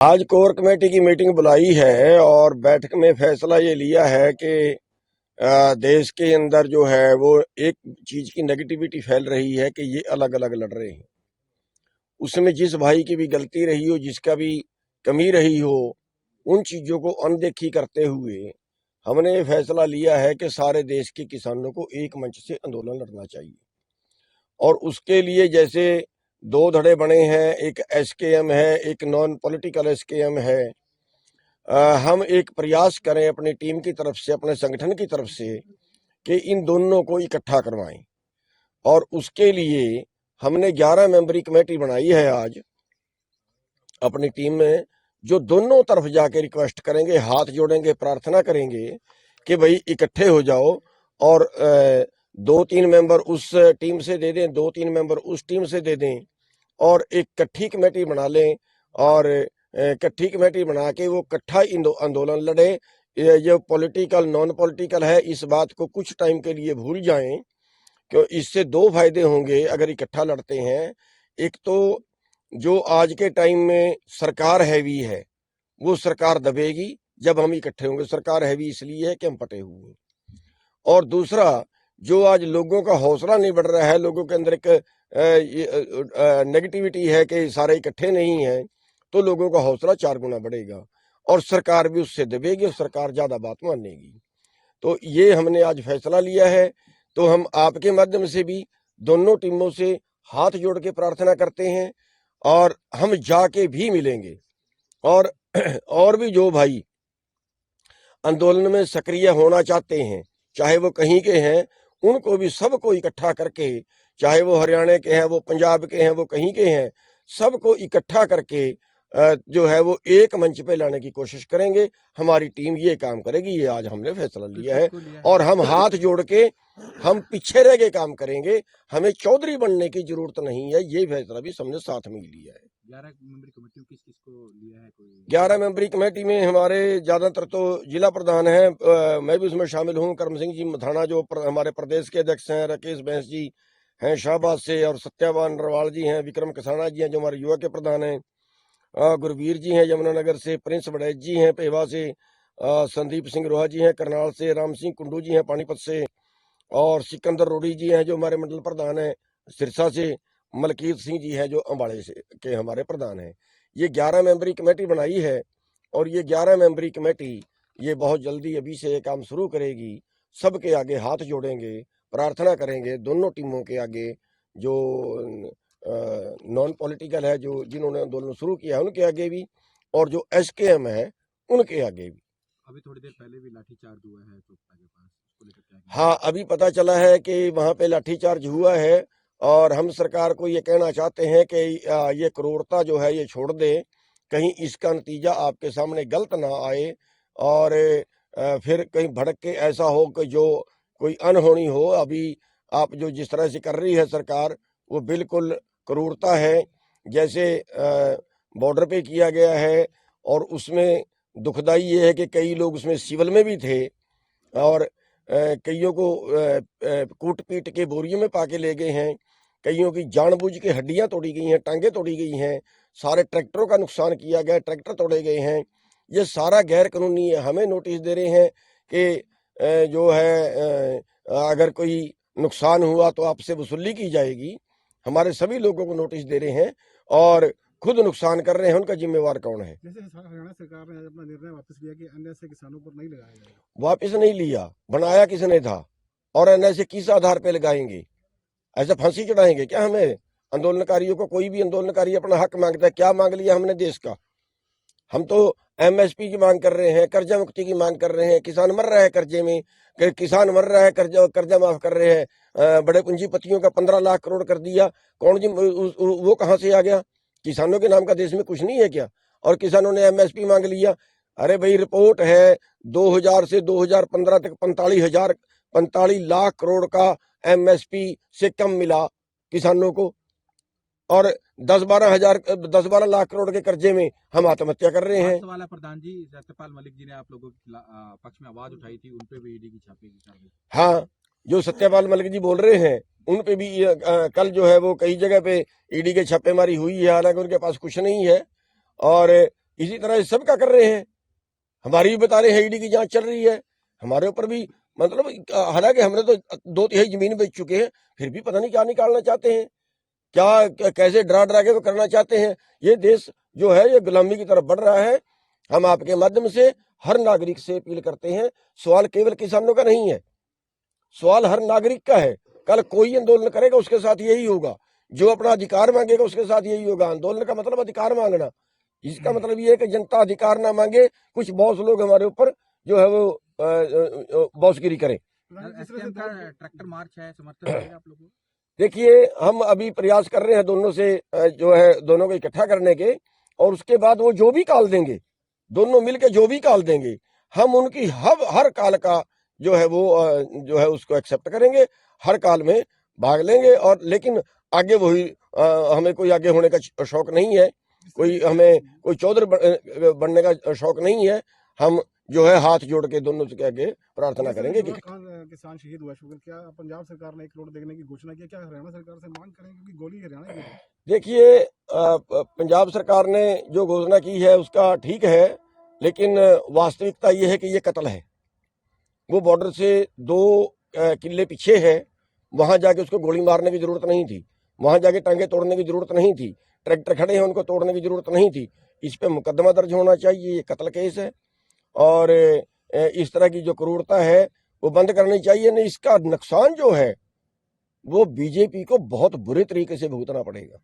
आज core committee की meeting बुलाई है और बैठक में फैसला ये लिया है कि देश के अंदर जो है वो एक चीज की नेगेटिविटी फैल रही है कि ये अलग अलग लड़ रहे हैं। उसमें जिस भाई की भी गलती रही हो, जिसका भी कमी रही हो, उन चीजों को अनदेखी करते हुए हमने ये फैसला लिया है कि सारे देश के किसानों को एक मंच से आंदोलन लड़ना चाहिए। और उसके लिए जैसे दो धड़े बने हैं, एक एसकेएम है, एक नॉन पॉलिटिकल एसकेएम है। हम एक प्रयास करें अपनी टीम की तरफ से, अपने संगठन की तरफ से, कि इन दोनों को इकट्ठा करवाएं। और उसके लिए हमने 11 मेंबरी कमेटी बनाई है आज अपनी टीम में, जो दोनों तरफ जाके रिक्वेस्ट करेंगे, हाथ जोड़ेंगे, प्रार्थना करेंगे कि भाई इकट्ठे हो जाओ और 2-3 मेंबर उस टीम से दे दें, 2-3 मेंबर उस टीम से दे दें और एक इकट्ठी कमेटी बना लें। और इकट्ठी कमेटी बना के वो इकट्ठा आंदोलन लड़े। ये जो पॉलिटिकल नॉन पॉलिटिकल है, इस बात को कुछ टाइम के लिए भूल जाएं, क्योंकि इससे दो फायदे होंगे अगर इकट्ठा लड़ते हैं। एक तो जो आज के टाइम में सरकार हैवी है, वो सरकार दबेगी जब हम इकट्ठे होंगे। सरकार हैवी इसलिए है कि हम पटे हुए हैं। और दूसरा, जो आज लोगों का हौसला नहीं बढ़ रहा है, लोगों के अंदर एक नेगेटिविटी है कि सारे इकट्ठे नहीं हैं, तो लोगों का हौसला 4 गुना बढ़ेगा और सरकार भी उससे दबेगी और सरकार ज्यादा बात मानेगी। तो ये हमने आज फैसला लिया है। तो हम आपके माध्यम से भी दोनों टीमों से हाथ जोड़ के प्रार्थना करते हैं और हम जाके भी मिलेंगे। और और भी जो भाई आंदोलन में सक्रिय होना चाहते हैं, चाहे वो कहीं के हैं, उनको भी सबको इकट्ठा करके, चाहे वो हरियाणा के हैं, वो पंजाब के हैं, वो कहीं के हैं, सबको इकट्ठा करके जो है वो एक मंच पे लाने की कोशिश करेंगे। हमारी टीम ये काम करेगी, ये आज हमने फैसला लिया है। और हम हाथ जोड़ के हम पीछे रह के काम करेंगे। हमें चौधरी बनने की जरूरत नहीं है, ये फैसला भी हमने साथ में ही लिया है। 11 मेंबरी कमेटी किस किस को लिया है? कोई 11 मेंबरी कमेटी में हमारे ज्यादातर तो जिला प्रधान हैं, मैं भी उसमें शामिल हूं। करम सिंह जी मथाना जो हमारे प्रदेश के अध्यक्ष हैं, राकेश बैंस जी हैं शाहबाद से, और सत्यावान नरवाल जी हैं, विक्रम कसाना जी हैं जो हमारे युवा के प्रधान हैं, गुरवीर जी हैं यमुनानगर से, प्रिंस बड़ैच जी हैं पेवा से, संदीप सिंह रोहा जी हैं करनाल से, राम सिंह कुंडू जी हैं पानीपत से, और सिकंदर रोडी जी हैं जो हमारे मंडल प्रधान हैं सिरसा से, मलकीत सिंह जी हैं जो अम्बाड़े से के हमारे प्रधान हैं। ये 11 मेंबरी कमेटी बनाई है और ये 11 मेंबरी कमेटी ये बहुत जल्दी अभी से ये काम शुरू करेगी। सबके आगे हाथ जोड़ेंगे, प्रार्थना करेंगे दोनों टीमों के आगे, जो नॉन पॉलिटिकल है, जो जिन्होंने आंदोलन शुरू किया है उनके आगे भी, और जो एसकेएम है उनके आगे भी। अभी थोड़ी देर पहले भी लाठीचार्ज हुआ है चोपता के पास, उसको लेकर क्या? हाँ, अभी पता चला है कि वहां पे लाठीचार्ज हुआ है और हम सरकार को ये कहना चाहते हैं कि ये क्रूरता जो है ये छोड़ दे, कहीं इसका नतीजा आपके सामने गलत ना आए और फिर कहीं भड़क के ऐसा हो कि जो कोई अनहोनी हो। अभी आप जो जिस तरह से कर रही है सरकार, वो बिल्कुल क्रूरता है। जैसे बॉर्डर पे किया गया है, और उसमें दुखदाई ये है कि कई लोग उसमें सिविल में भी थे और कईयों को कूट पीट के बोरियों में पाके ले गए हैं, कईयों की जानबूझ के हड्डियां तोड़ी गई हैं, टांगे तोड़ी गई हैं, सारे ट्रैक्टरों का नुकसान किया गया, ट्रैक्टर तोड़े गए हैं। ये सारा गैर कानूनी है। हमें नोटिस दे रहे हैं कि जो है अगर कोई नुकसान हुआ तो आपसे वसूली की जाएगी। हमारे सभी लोगों को नोटिस दे रहे हैं और खुद नुकसान कर रहे हैं, उनका जिम्मेवार कौन है? जैसे हरियाणा सरकार ने अपना निर्णय वापस लिया कि अन्य से किसानों पर नहीं लगाया जाएगा। वापिस नहीं लिया, बनाया किसने था? और एनएसए किस आधार पे लगाएंगे? ऐसा फांसी चढ़ाएंगे क्या हमें आंदोलनकारियों को? कोई भी आंदोलनकारी अपना हक मांगता है, क्या मांग लिया हमने देश का? हम तो एमएसपी की मांग कर रहे हैं, कर्जा मुक्ति की मांग कर रहे हैं। किसान मर रहा है कर्जे में, किसान मर रहा है, कर्जा माफ कर रहे हैं। बड़े पूंजीपतियों का 15 लाख करोड़ कर दिया, कौन जी वो कहां से आ गया? किसानों के नाम का देश में कुछ नहीं है क्या? और किसानों ने एमएसपी मांग लिया। अरे भाई, रिपोर्ट है 2000 से 2015 तक 45 लाख करोड़ का एमएसपी से कम मिला किसानों को, और 10-12 लाख करोड़ के कर्जे में हम आत्महत्या कर रहे हैं। वाला प्रधान जी सत्यपाल मलिक जी ने आप लोगों के पक्ष में आवाज उठाई थी, उनपे भी ईडी की छापे की कार्रवाई। हाँ, जो सत्यपाल मलिक जी बोल रहे हैं उन पे भी कल जो है वो कई जगह पे ईडी के छापेमारी हुई है, हालांकि उनके पास कुछ नहीं है। और इसी तरह ये सबका कर रहे हैं। हमारी भी बता रहे हैं ईडी की जांच चल रही है, हमारे ऊपर भी मतलब हालांकि हमने तो 2/3 जमीन बेच चुके हैं, फिर भी पता नहीं क्या निकालना चाहते हैं, कैसे डरा डरा के वो करना चाहते हैं। ये देश जो है ये गुलामी की तरफ बढ़ रहा है। हम आपके माध्यम से हर नागरिक से अपील करते हैं, सवाल केवल किसानों का नहीं है, सवाल हर नागरिक का है। कल कोई आंदोलन करेगा उसके साथ यही होगा, जो अपना अधिकार मांगेगा उसके साथ यही होगा। आंदोलन का मतलब अधिकार मांगना, इसका मतलब ये है कि जनता अधिकार ना मांगे, कुछ बॉस लोग हमारे ऊपर जो है वो बॉसगिरी करें। एसकेएम का ट्रैक्टर मार्च है, समर्थन मिलेगा आप लोगों को? देखिए, हम अभी प्रयास कर रहे हैं दोनों से जो है दोनों को इकट्ठा करने के, और उसके बाद वो जो भी कॉल देंगे, दोनों मिलके जो भी कॉल देंगे, हम उनकी हर कॉल का जो है वो जो है उसको एक्सेप्ट करेंगे, हर कॉल में भाग लेंगे। और लेकिन आगे वही हमें कोई आगे होने का शौक नहीं है, हमें कोई चौधरी बनने का शौक नहीं है। हम जो है हाथ जोड़ के दोनों के आगे प्रार्थना करेंगे कि किसान शहीद हुआ शुगर, क्या पंजाब सरकार ने 1 करोड़ देने की घोषणा की, क्या हरियाणा सरकार से मांग करेंगे क्योंकि गोली हरियाणा की? देखिए, पंजाब सरकार ने जो घोषणा की है उसका ठीक है, लेकिन वास्तविकता ये है कि ये कत्ल है। वो बॉर्डर से 2 किले पीछे है, वहां जाके उसको गोली मारने की जरूरत नहीं थी, वहां जाके टांगे तोड़ने की जरूरत नहीं थी, ट्रैक्टर खड़े हैं उनको तोड़ने की जरूरत नहीं थी। इस पे मुकदमा दर्ज होना चाहिए, ये कत्ल केस है। और इस तरह की जो क्रूरता है वो बंद करनी चाहिए, नहीं इसका नुकसान जो है वो बीजेपी को बहुत बुरे तरीके से भुगतना पड़ेगा।